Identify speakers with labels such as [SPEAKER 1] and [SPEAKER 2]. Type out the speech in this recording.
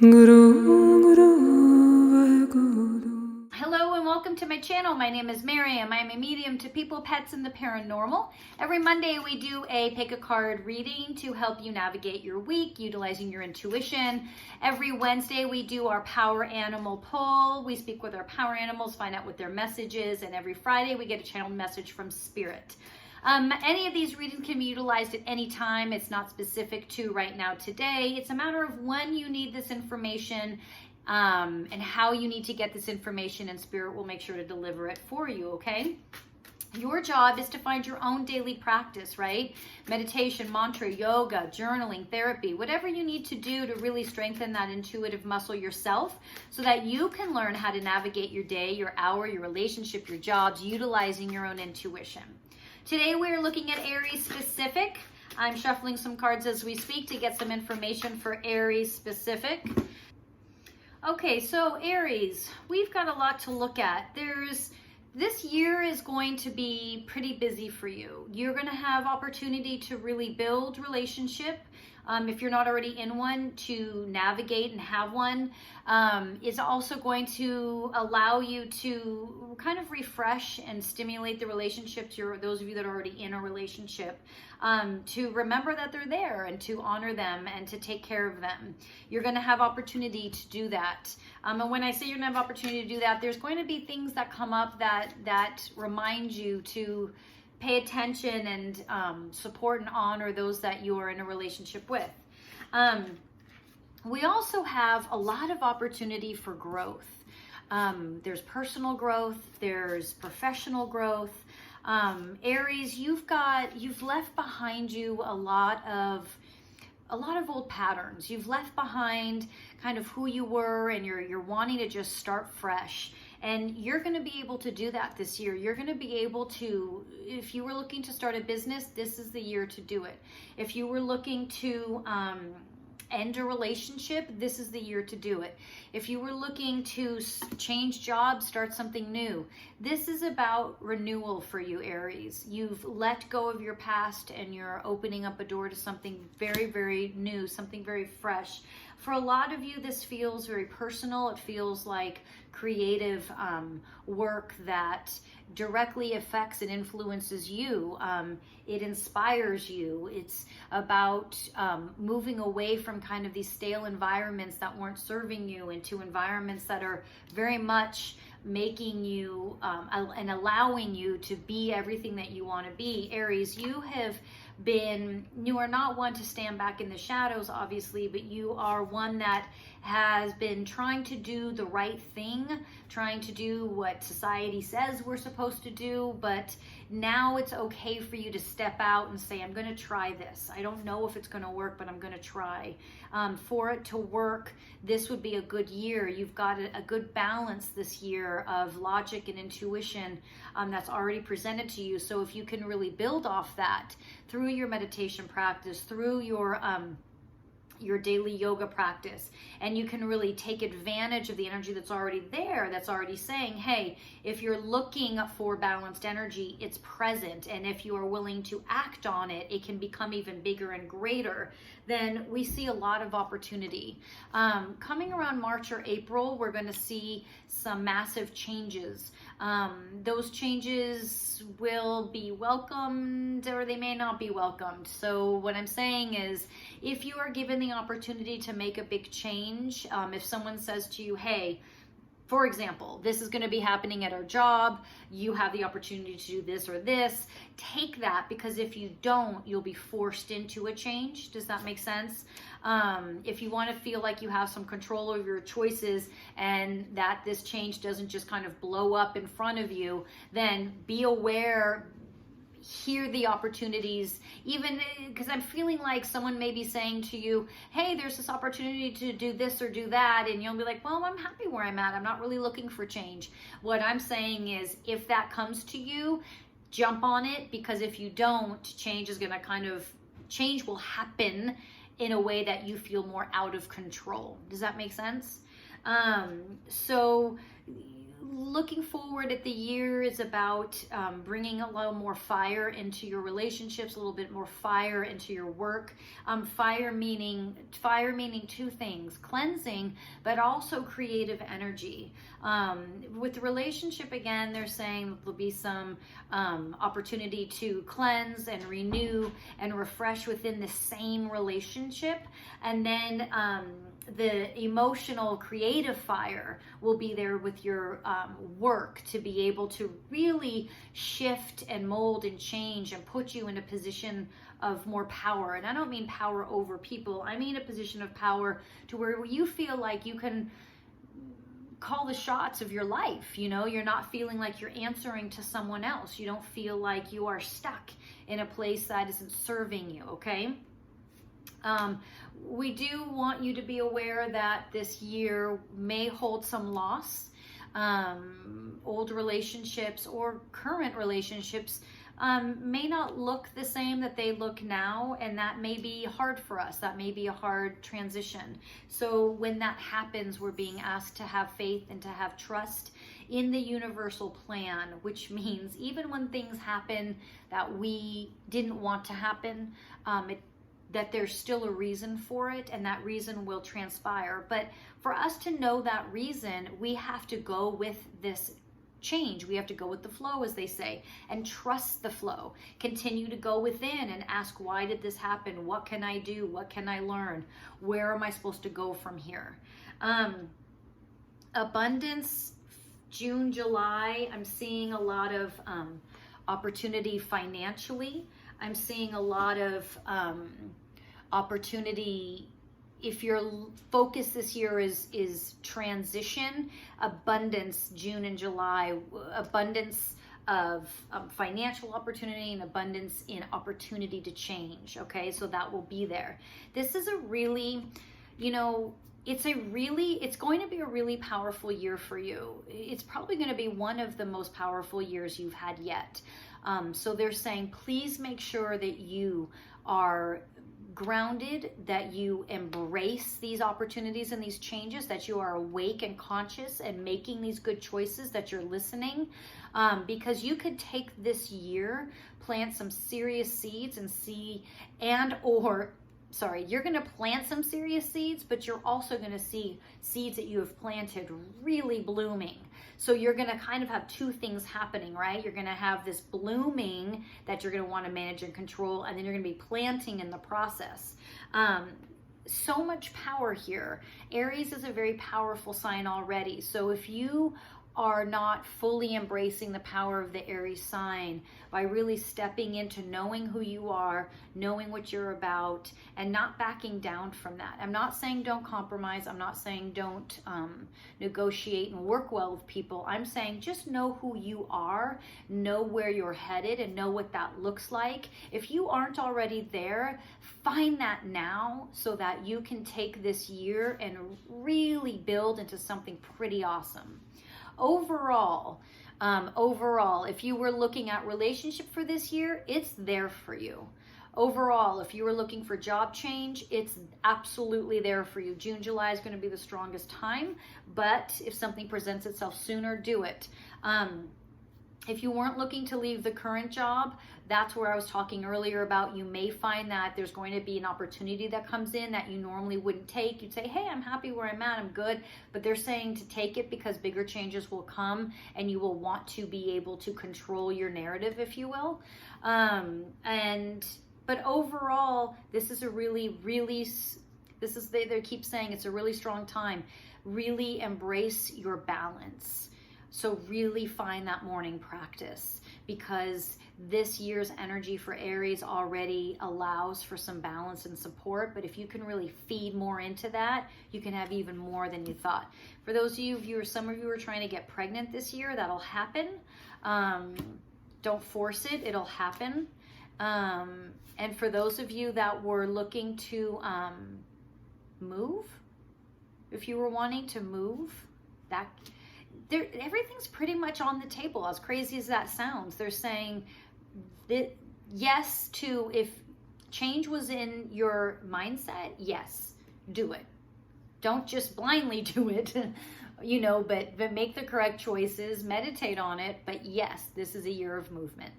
[SPEAKER 1] Hello and welcome to my channel. My name is Miriam. I'm a medium to people, pets, and the paranormal. Every Monday we do a pick a card reading to help you navigate your week, utilizing your intuition. Every Wednesday we do our power animal pull. We speak with our power animals, find out what their message is, and every Friday we get a channeled message from Spirit. Any of these readings can be utilized at any time. It's not specific to right now today. It's a matter of when you need this information and how you need to get this information, and Spirit will make sure to deliver it for you, okay? Your job is to find your own daily practice, right? Meditation, mantra, yoga, journaling, therapy, whatever you need to do to really strengthen that intuitive muscle yourself so that you can learn how to navigate your day, your hour, your relationship, your jobs, utilizing your own intuition. Today we are looking at Aries specific. I'm shuffling some cards as we speak to get some information for Aries specific. Okay, so Aries, we've got a lot to look at. This year is going to be pretty busy for you. You're going to have opportunity to really build relationship. If you're not already in one, to navigate and have one. It's also going to allow you to kind of refresh and stimulate the relationships, those of you that are already in a relationship, to remember that they're there and to honor them and to take care of them. You're going to have opportunity to do that. And when I say you're going to have opportunity to do that, there's going to be things that come up that remind you to pay attention and support and honor those that you are in a relationship with. We also have a lot of opportunity for growth. There's personal growth, there's professional growth. Aries, you've left behind you a lot of old patterns. You've left behind kind of who you were, and you're wanting to just start fresh. And you're going to be able to do that this year. You're going to be able to, if you were looking to start a business, this is the year to do it. If you were looking to end a relationship, this is the year to do it. If you were looking to change jobs, start something new, this is about renewal for you, Aries. You've let go of your past and you're opening up a door to something very, very new, something very fresh. For a lot of you, this feels very personal. It feels like creative work that directly affects and influences you. It inspires you. It's about moving away from kind of these stale environments that weren't serving you into environments that are very much making you and allowing you to be everything that you want to be. Aries, you are not one to stand back in the shadows, obviously, but you are one that has been trying to do the right thing, trying to do what society says we're supposed to do, but now it's okay for you to step out and say, I'm going to try this. I don't know if it's going to work, but I'm going to try. For it to work, this would be a good year. You've got a good balance this year of logic and intuition that's already presented to you. So if you can really build off that through your meditation practice, through your daily yoga practice, and you can really take advantage of the energy that's already there, that's already saying, hey, if you're looking for balanced energy, it's present, and if you are willing to act on it, it can become even bigger and greater. Then we see a lot of opportunity. Coming around March or April, we're going to see some massive changes. Those changes will be welcomed or they may not be welcomed. So what I'm saying is, if you are given the opportunity to make a big change, if someone says to you, hey, for example, this is going to be happening at our job, you have the opportunity to do this or this, take that, because if you don't, you'll be forced into a change. Does that make sense? If you want to feel like you have some control over your choices and that this change doesn't just kind of blow up in front of you, then be aware, hear the opportunities, even because I'm feeling like someone may be saying to you, hey, there's this opportunity to do this or do that, and you'll be like, well, I'm happy where I'm at, I'm not really looking for change. What I'm saying is, if that comes to you, jump on it, because if you don't, change will happen in a way that you feel more out of control. Does that make sense? So looking forward at the year is about bringing a little more fire into your relationships, a little bit more fire into your work. Fire meaning two things: cleansing, but also creative energy. With the relationship, again, they're saying there'll be some opportunity to cleanse and renew and refresh within the same relationship, and then the emotional creative fire will be there with your work to be able to really shift and mold and change and put you in a position of more power. And I don't mean power over people, I mean a position of power to where you feel like you can call the shots of your life. You know, you're not feeling like you're answering to someone else. You don't feel like you are stuck in a place that isn't serving you, okay? We do want you to be aware that this year may hold some loss. Old relationships or current relationships may not look the same that they look now, and that may be hard for us. That may be a hard transition. So when that happens, we're being asked to have faith and to have trust in the universal plan, which means even when things happen that we didn't want to happen, that there's still a reason for it, and that reason will transpire. But for us to know that reason, we have to go with this change. We have to go with the flow, as they say, and trust the flow. Continue to go within and ask, why did this happen? What can I do? What can I learn? Where am I supposed to go from here? Abundance, June, July, I'm seeing a lot of opportunity financially. I'm seeing a lot of opportunity. If your focus this year is transition, abundance, June and July, abundance of financial opportunity and abundance in opportunity to change. Okay, so that will be there. This is a really, it's going to be a really powerful year for you. It's probably going to be one of the most powerful years you've had yet. So they're saying, please make sure that you are grounded, that you embrace these opportunities and these changes, that you are awake and conscious and making these good choices, that you're listening, because you could take this year, plant some serious seeds you're going to plant some serious seeds, but you're also going to see seeds that you have planted really blooming. So you're going to kind of have two things happening, right? You're going to have this blooming that you're going to want to manage and control, and then you're going to be planting in the process. So much power here. Aries is a very powerful sign already. So if you are not fully embracing the power of the Aries sign by really stepping into knowing who you are, knowing what you're about, and not backing down from that. I'm not saying don't compromise. I'm not saying don't negotiate and work well with people. I'm saying just know who you are, know where you're headed, and know what that looks like. If you aren't already there, find that now so that you can take this year and really build into something pretty awesome. Overall, if you were looking at relationship for this year, it's there for you. Overall, if you were looking for job change, it's absolutely there for you. June, July is going to be the strongest time, but if something presents itself sooner, do it. If you weren't looking to leave the current job, that's where I was talking earlier about you may find that there's going to be an opportunity that comes in that you normally wouldn't take. You'd say, hey, I'm happy where I'm at, I'm good. But they're saying to take it because bigger changes will come and you will want to be able to control your narrative, if you will. But overall, this is a they keep saying it's a really strong time. Really embrace your balance. So really find that morning practice, because this year's energy for Aries already allows for some balance and support. But if you can really feed more into that, you can have even more than you thought. For those of you, some of you are trying to get pregnant this year, that'll happen. Don't force it, it'll happen. And for those of you that were looking to move, if you were wanting to move, everything's pretty much on the table, as crazy as that sounds. They're saying that yes to, if change was in your mindset, yes, do it. don't just blindly do it, you know, but make the correct choices, meditate on it. But yes, this is a year of movement.